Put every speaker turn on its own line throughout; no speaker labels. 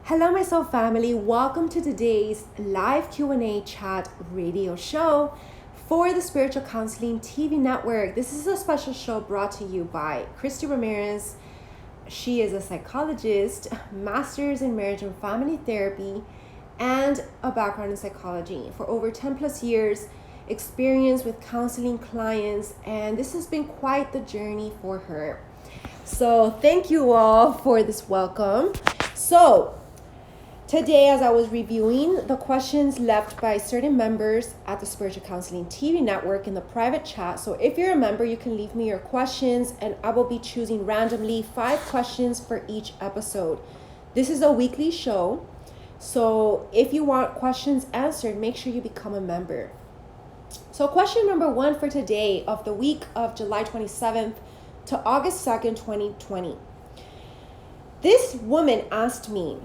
Hello, my soul family. Welcome to today's live Q&A chat radio show for the Spiritual Counseling TV network. This is a special show brought to you by Christie Ramirez. She is a psychologist, master's in marriage and family therapy, and a background in psychology. For over 10 plus years, experience with counseling clients, and this has been quite the journey for her. So thank you all for this welcome. So today, as I was reviewing the questions left by certain members at the Spiritual Counseling TV network in the private chat, so if you're a member, you can leave me your questions and I will be choosing randomly 5 questions for each episode. This is a weekly show, so if you want questions answered, make sure you become a member. So question number 1 for today of the week of July 27th to August 2nd, 2020. This woman asked me,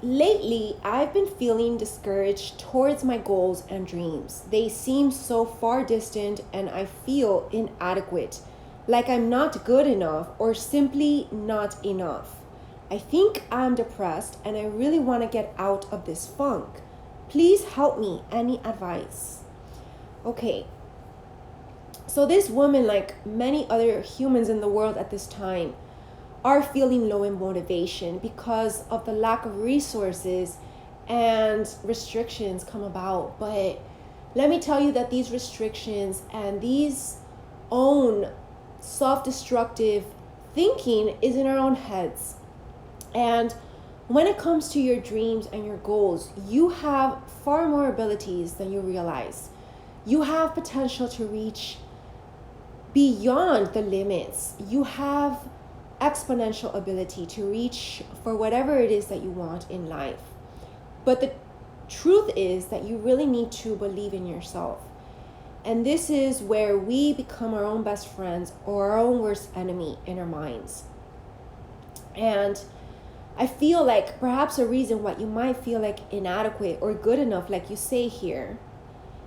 lately, I've been feeling discouraged towards my goals and dreams. They seem so far distant and I feel inadequate, like I'm not good enough or simply not enough. I think I'm depressed and I really want to get out of this funk. Please help me. Any advice? Okay. So this woman, like many other humans in the world at this time, are feeling low in motivation because of the lack of resources and restrictions come about. But let me tell you that these restrictions and these own self-destructive thinking is in our own heads. And when it comes to your dreams and your goals, you have far more abilities than you realize. You have potential to reach beyond the limits. You have exponential ability to reach for whatever it is that you want in life. But the truth is that you really need to believe in yourself. And this is where we become our own best friends or our own worst enemy in our minds. And I feel like perhaps a reason why you might feel like inadequate or good enough, like you say here,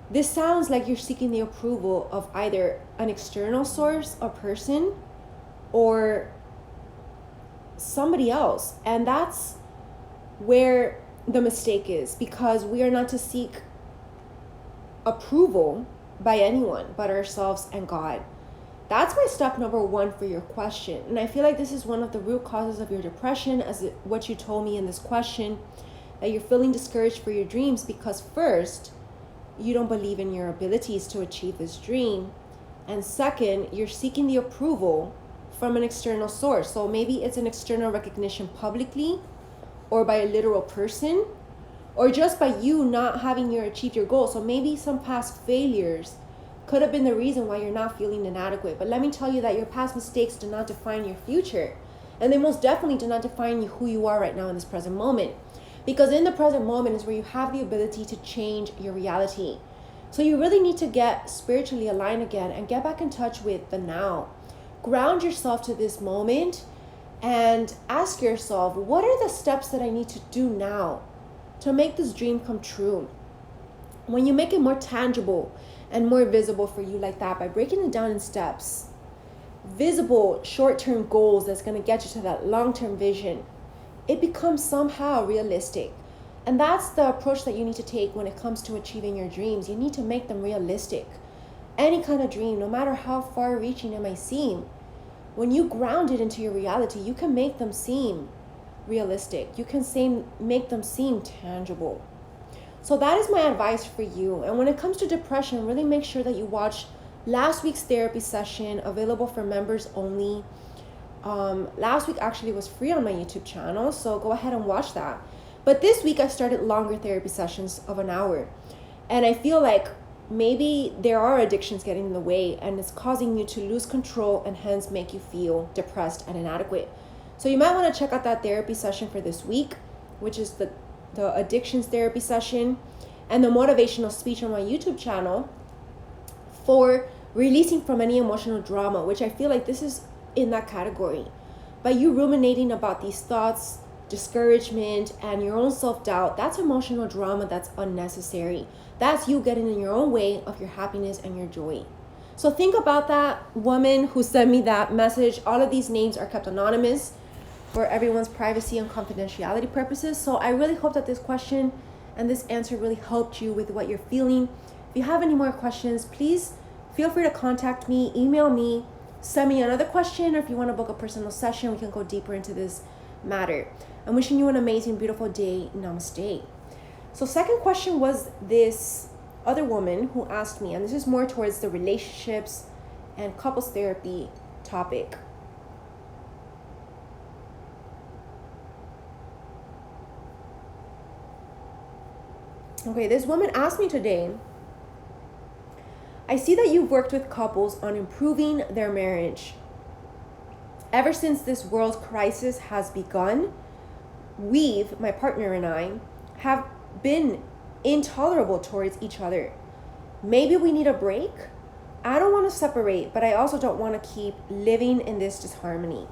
this sounds like you're seeking the approval of either an external source, a person, or somebody else. And that's where the mistake is, because we are not to seek approval by anyone but ourselves and God. That's my step number 1 for your question. And I feel like this is one of the root causes of your depression, as what you told me in this question, that you're feeling discouraged for your dreams because first, you don't believe in your abilities to achieve this dream, and second, you're seeking the approval from an external source. So maybe it's an external recognition publicly or by a literal person, or just by you not having achieved your goal. So maybe some past failures could have been the reason why you're not feeling inadequate. But let me tell you that your past mistakes do not define your future. And they most definitely do not define who you are right now in this present moment. Because in the present moment is where you have the ability to change your reality. So you really need to get spiritually aligned again and get back in touch with the now. Ground yourself to this moment and ask yourself, what are the steps that I need to do now to make this dream come true? When you make it more tangible and more visible for you like that, by breaking it down in steps, visible short-term goals that's going to get you to that long-term vision, it becomes somehow realistic. And that's the approach that you need to take when it comes to achieving your dreams. You need to make them realistic. Any kind of dream, no matter how far-reaching it may seem, when you ground it into your reality, you can make them seem realistic. You can make them seem tangible. So that is my advice for you. And when it comes to depression, really make sure that you watch last week's therapy session, available for members only. Last week actually was free on my YouTube channel, so go ahead and watch that. But this week I started longer therapy sessions of an hour. And I feel like maybe there are addictions getting in the way and it's causing you to lose control and hence make you feel depressed and inadequate. So you might want to check out that therapy session for this week, which is the addictions therapy session, and the motivational speech on my YouTube channel for releasing from any emotional drama, which I feel like this is in that category. By you ruminating about these thoughts, discouragement, and your own self-doubt, that's emotional drama that's unnecessary. That's you getting in your own way of your happiness and your joy. So think about that woman who sent me that message. All of these names are kept anonymous. for everyone's privacy and confidentiality purposes. So I really hope that this question and this answer really helped you with what you're feeling. If you have any more questions, please feel free to contact me, email me, send me another question, or if you want to book a personal session, we can go deeper into this matter. I'm wishing you an amazing, beautiful day. Namaste. So second question was this other woman who asked me, and this is more towards the relationships and couples therapy topic. Okay, this woman asked me today, I see that you've worked with couples on improving their marriage. Ever since this world crisis has begun, my partner and I, have been intolerable towards each other. Maybe we need a break? I don't want to separate, but I also don't want to keep living in this disharmony.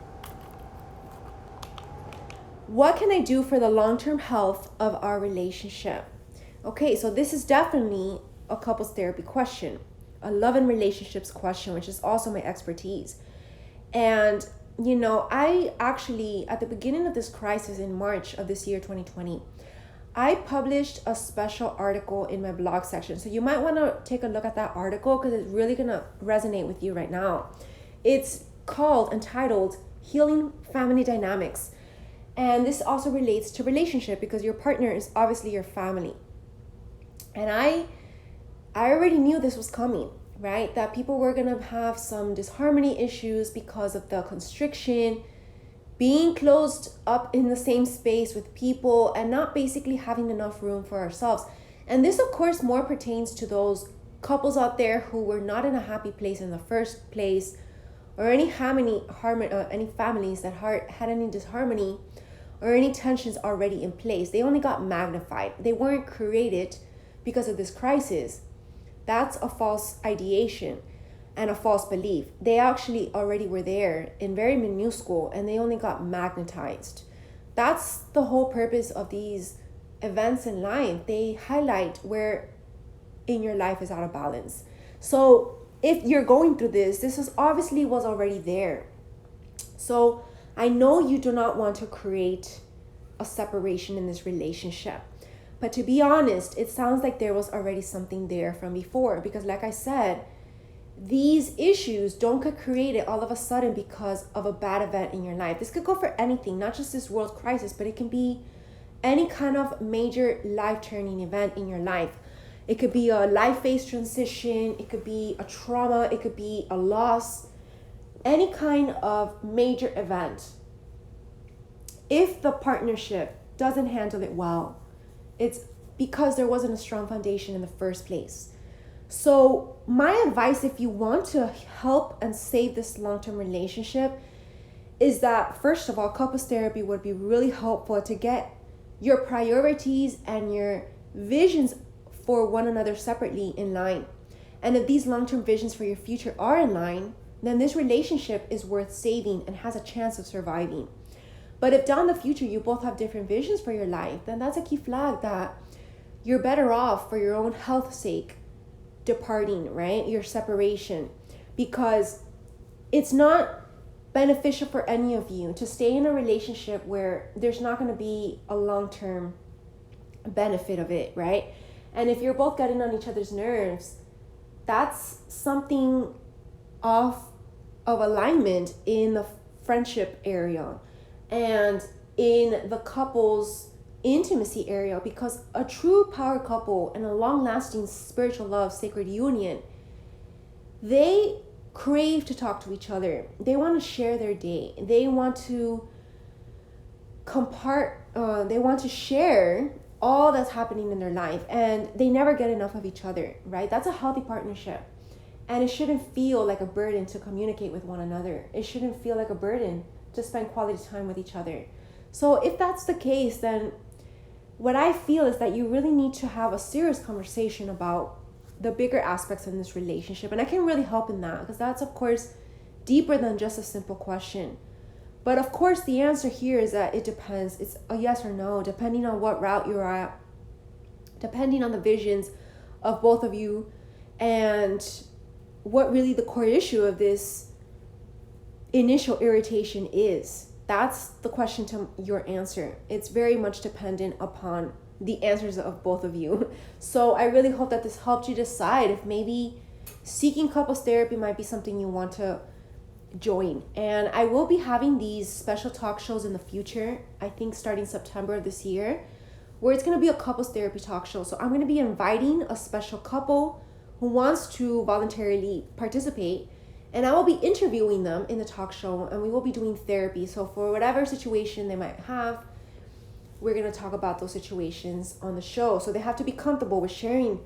What can I do for the long-term health of our relationship? Okay, so this is definitely a couples therapy question, a love and relationships question, which is also my expertise. And, I actually, at the beginning of this crisis in March of this year, 2020, I published a special article in my blog section. So you might want to take a look at that article because it's really going to resonate with you right now. It's entitled Healing Family Dynamics. And this also relates to relationship because your partner is obviously your family. And I already knew this was coming, right? That people were going to have some disharmony issues because of the constriction, being closed up in the same space with people and not basically having enough room for ourselves. And this, of course, more pertains to those couples out there who were not in a happy place in the first place, or any families that had any disharmony or any tensions already in place. They only got magnified. They weren't created because of this crisis. That's a false ideation and a false belief. They actually already were there in very minuscule and they only got magnetized. That's the whole purpose of these events in life. They highlight where in your life is out of balance. So if you're going through this was already there. So I know you do not want to create a separation in this relationship. But to be honest, it sounds like there was already something there from before. Because like I said, these issues don't get created all of a sudden because of a bad event in your life. This could go for anything, not just this world crisis, but it can be any kind of major life-turning event in your life. It could be a life phase transition. It could be a trauma. It could be a loss. Any kind of major event. If the partnership doesn't handle it well, it's because there wasn't a strong foundation in the first place. So my advice, if you want to help and save this long-term relationship, is that first of all, couples therapy would be really helpful to get your priorities and your visions for one another separately in line. And if these long-term visions for your future are in line, then this relationship is worth saving and has a chance of surviving. But if down the future you both have different visions for your life, then that's a key flag that you're better off for your own health's sake departing, right? Your separation. Because it's not beneficial for any of you to stay in a relationship where there's not going to be a long-term benefit of it, right? And if you're both getting on each other's nerves, that's something off of alignment in the friendship area and in the couple's intimacy area, because a true power couple and a long-lasting spiritual love, sacred union, they crave to talk to each other. They want to share their day. They want to they want to share all that's happening in their life, and they never get enough of each other, right? That's a healthy partnership. And it shouldn't feel like a burden to communicate with one another. It shouldn't feel like a burden to spend quality time with each other. So if that's the case, then what I feel is that you really need to have a serious conversation about the bigger aspects in this relationship. And I can really help in that, because that's, of course, deeper than just a simple question. But of course, the answer here is that it depends. It's a yes or no, depending on what route you're at, depending on the visions of both of you, and what really the core issue of this initial irritation is. That's the question to your answer. It's very much dependent upon the answers of both of you. So I really hope that this helped you decide if maybe seeking couples therapy might be something you want to join. And I will be having these special talk shows in the future, I think starting September of this year, where it's going to be a couples therapy talk show. So I'm going to be inviting a special couple who wants to voluntarily participate, and I will be interviewing them in the talk show, and we will be doing therapy. So for whatever situation they might have, we're going to talk about those situations on the show. So they have to be comfortable with sharing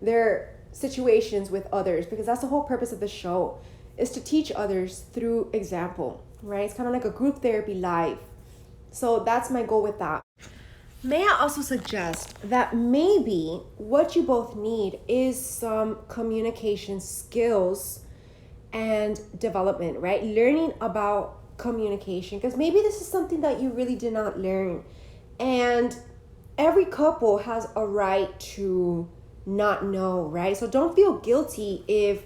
their situations with others, because that's the whole purpose of the show, is to teach others through example, right? It's kind of like a group therapy live. So that's my goal with that. May I also suggest that maybe what you both need is some communication skills and development, right? Learning about communication, because maybe this is something that you really did not learn. And every couple has a right to not know, right? So don't feel guilty if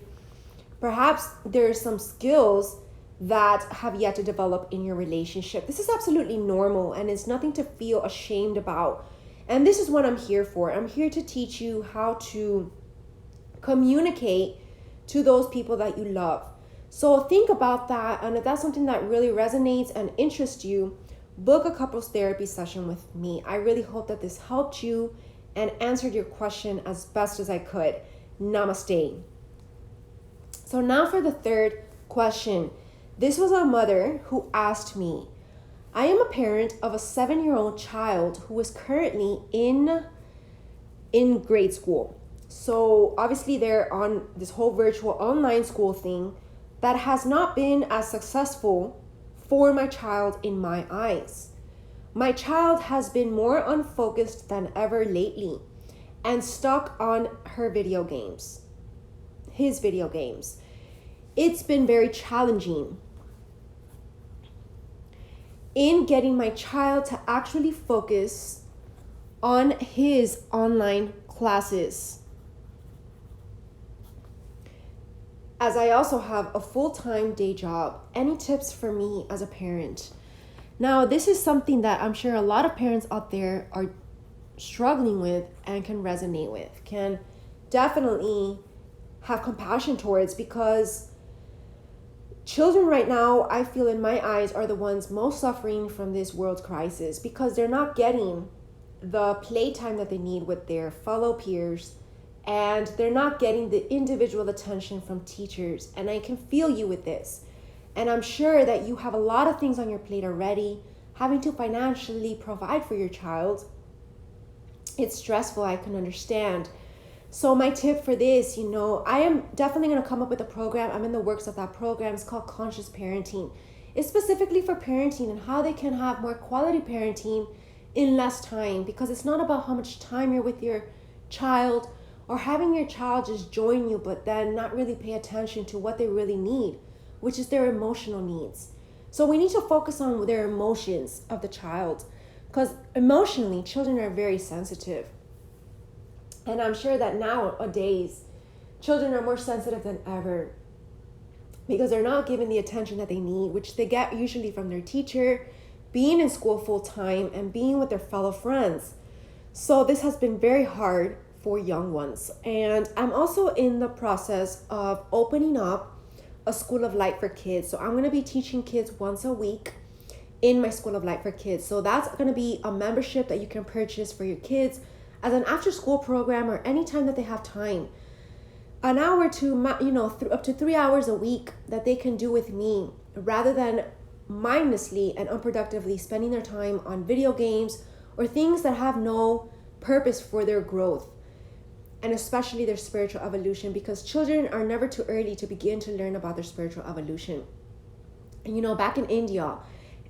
perhaps there's some skills that have yet to develop in your relationship. This is absolutely normal, and it's nothing to feel ashamed about. And this is what I'm here for. I'm here to teach you how to communicate to those people that you love. So think about that, and if that's something that really resonates and interests you, book a couples therapy session with me. I really hope that this helped you and answered your question as best as I could. Namaste. So now for the third question. This was a mother who asked me, I am a parent of a 7-year-old child who is currently in grade school. So obviously they're on this whole virtual online school thing that has not been as successful for my child in my eyes. My child has been more unfocused than ever lately and stuck on his video games. It's been very challenging in getting my child to actually focus on his online classes, as I also have a full-time day job. Any tips for me as a parent? Now, this is something that I'm sure a lot of parents out there are struggling with and can resonate with, can definitely have compassion towards, because children right now, I feel in my eyes, are the ones most suffering from this world's crisis, because they're not getting the playtime that they need with their fellow peers, and they're not getting the individual attention from teachers. And I can feel you with this. And I'm sure that you have a lot of things on your plate already, having to financially provide for your child. It's stressful, I can understand. So my tip for this, I am definitely going to come up with a program. I'm in the works of that program. It's called Conscious Parenting. It's specifically for parenting and how they can have more quality parenting in less time, because it's not about how much time you're with your child or having your child just join you, but then not really pay attention to what they really need, which is their emotional needs. So we need to focus on their emotions of the child, because emotionally, children are very sensitive. And I'm sure that nowadays, children are more sensitive than ever, because they're not given the attention that they need, which they get usually from their teacher, being in school full time, and being with their fellow friends. So this has been very hard for young ones. And I'm also in the process of opening up a School of Light for kids. So I'm going to be teaching kids once a week in my School of Light for kids. So that's going to be a membership that you can purchase for your kids as an after-school program, or anytime that they have time. An hour to, up to 3 hours a week that they can do with me, rather than mindlessly and unproductively spending their time on video games or things that have no purpose for their growth, and especially their spiritual evolution, because children are never too early to begin to learn about their spiritual evolution. And back in India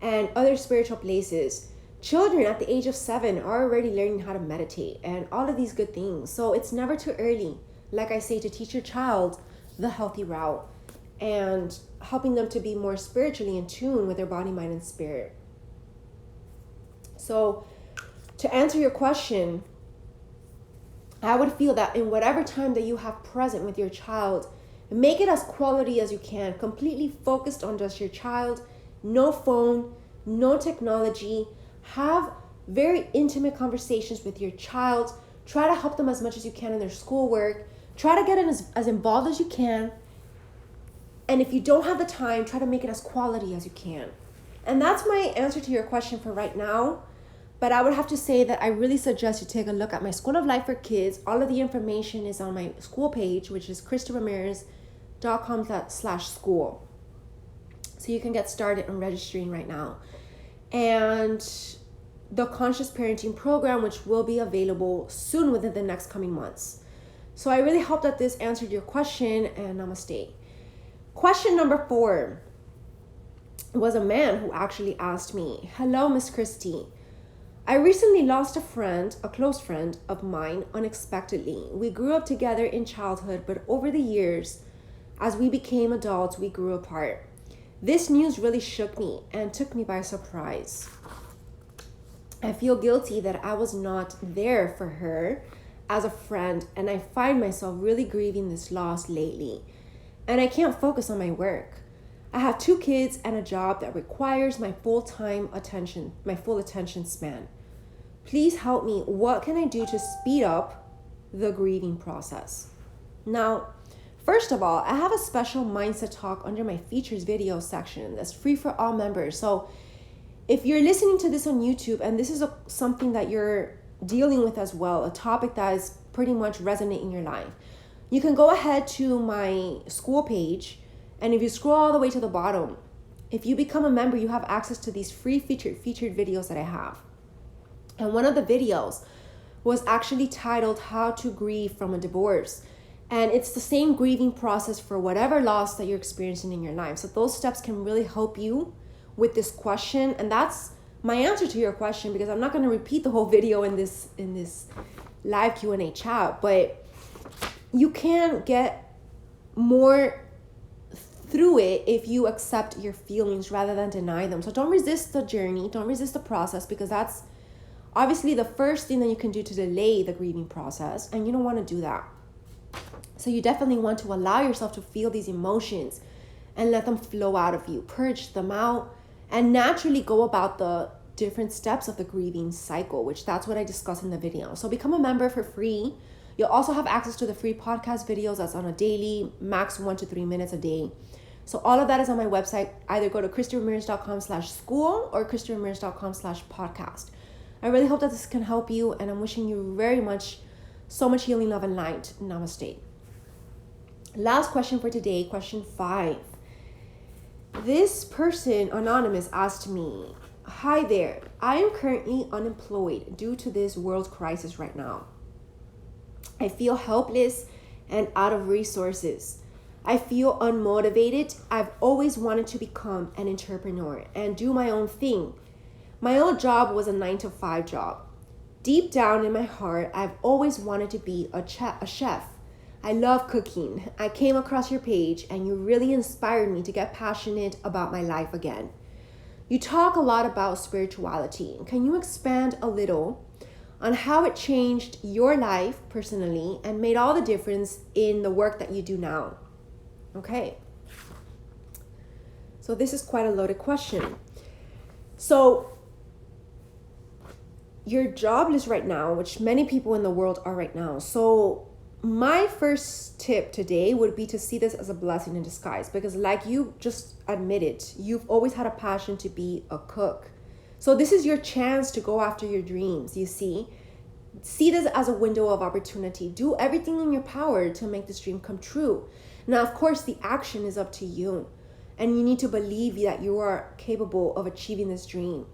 and other spiritual places, children at the age of 7 are already learning how to meditate and all of these good things. So it's never too early, like I say, to teach your child the healthy route and helping them to be more spiritually in tune with their body, mind, and spirit. So to answer your question, I would feel that in whatever time that you have present with your child, make it as quality as you can, completely focused on just your child, no phone, no technology. Have very intimate conversations with your child. Try to help them as much as you can in their schoolwork. Try to get it as involved as you can. And if you don't have the time, try to make it as quality as you can. And that's my answer to your question for right now. But I would have to say that I really suggest you take a look at my School of Life for Kids. All of the information is on my school page, which is christieramirez.com/school. So you can get started on registering right now. And the Conscious Parenting Program, which will be available soon within the next coming months. So I really hope that this answered your question, and namaste. Question number 4 was a man who actually asked me, "Hello, Miss Christie. I recently lost a close friend of mine, unexpectedly. We grew up together in childhood, but over the years, as we became adults, we grew apart. This news really shook me and took me by surprise. I feel guilty that I was not there for her as a friend, and I find myself really grieving this loss lately. And I can't focus on my work. I have 2 kids and a job that requires my full attention span. Please help me. What can I do to speed up the grieving process?" Now, first of all, I have a special mindset talk under my features video section that's free for all members. So if you're listening to this on YouTube and this is something that you're dealing with as well, a topic that is pretty much resonating in your life, you can go ahead to my school page. And if you scroll all the way to the bottom, if you become a member, you have access to these free featured videos that I have. And one of the videos was actually titled "How to Grieve from a Divorce." And it's the same grieving process for whatever loss that you're experiencing in your life. So those steps can really help you with this question. And that's my answer to your question, because I'm not going to repeat the whole video in this live Q&A chat, but you can get more through it if you accept your feelings rather than deny them. So don't resist the journey, don't resist the process, because that's obviously the first thing that you can do to delay the grieving process, and you don't want to do that. So you definitely want to allow yourself to feel these emotions and let them flow out of you, purge them out, and naturally go about the different steps of the grieving cycle, which that's what I discuss in the video. So become a member for free. You'll also have access to the free podcast videos that's on a daily, max 1 to 3 minutes a day. So all of that is on my website. Either go to christieramirez.com/school or christieramirez.com/podcast. I really hope that this can help you, and I'm wishing you very much, so much healing, love, and light. Namaste. Last question for today, question 5. This person, anonymous, asked me, "Hi there. I am currently unemployed due to this world crisis right now. I feel helpless and out of resources. I feel unmotivated. I've always wanted to become an entrepreneur and do my own thing. My old job was a 9-to-5 job. Deep down in my heart, I've always wanted to be a chef. I love cooking. I came across your page and you really inspired me to get passionate about my life again. You talk a lot about spirituality. Can you expand a little on how it changed your life personally and made all the difference in the work that you do now?" Okay. So this is quite a loaded question. So you're jobless right now, which many people in the world are right now. So my first tip today would be to see this as a blessing in disguise, because like you just admitted, you've always had a passion to be a cook. So this is your chance to go after your dreams, you see. See this as a window of opportunity. Do everything in your power to make this dream come true. Now, of course, the action is up to you, and you need to believe that you are capable of achieving this dream.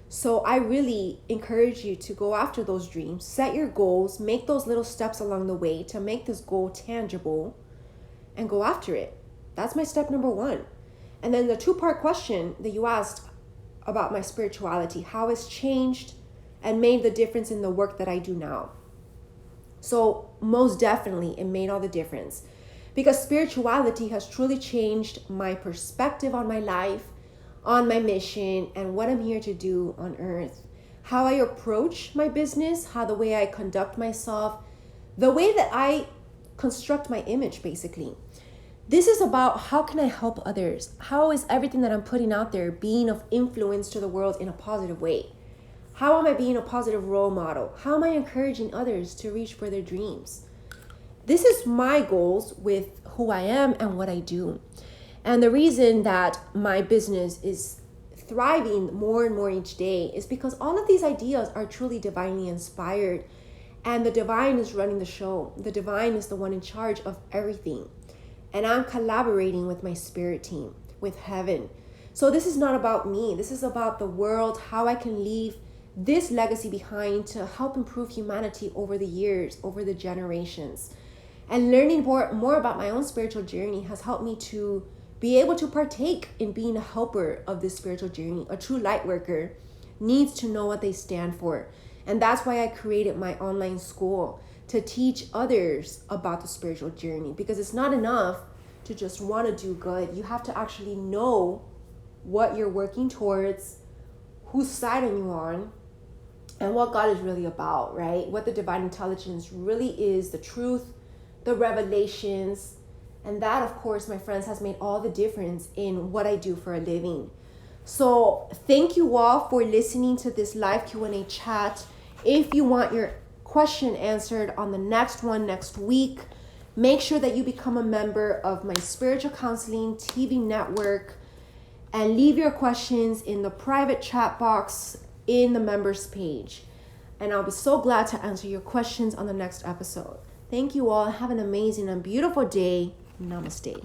So I really encourage you to go after those dreams, set your goals, make those little steps along the way to make this goal tangible, and go after it. That's my step number 1. And then the 2-part question that you asked about my spirituality, how it's changed and made the difference in the work that I do now. So most definitely it made all the difference, because spirituality has truly changed my perspective on my life, on my mission, and what I'm here to do on earth. How I approach my business, how the way I conduct myself, the way that I construct my image, basically. This is about how can I help others? How is everything that I'm putting out there being of influence to the world in a positive way? How am I being a positive role model? How am I encouraging others to reach for their dreams? This is my goals with who I am and what I do. And the reason that my business is thriving more and more each day is because all of these ideas are truly divinely inspired, and the divine is running the show. The divine is the one in charge of everything. And I'm collaborating with my spirit team, with heaven. So this is not about me. This is about the world, how I can leave this legacy behind to help improve humanity over the years, over the generations. And learning more about my own spiritual journey has helped me to be able to partake in being a helper of this spiritual journey. A true light worker needs to know what they stand for. And that's why I created my online school, to teach others about the spiritual journey, because it's not enough to just want to do good. You have to actually know what you're working towards, whose side are you on, and what God is really about, right? What the divine intelligence really is, the truth, the revelations. And that, of course, my friends, has made all the difference in what I do for a living. So thank you all for listening to this live Q&A chat. If you want your question answered on the next one next week, make sure that you become a member of my Spiritual Counseling TV network and leave your questions in the private chat box in the members page. And I'll be so glad to answer your questions on the next episode. Thank you all. Have an amazing and beautiful day. Namaste.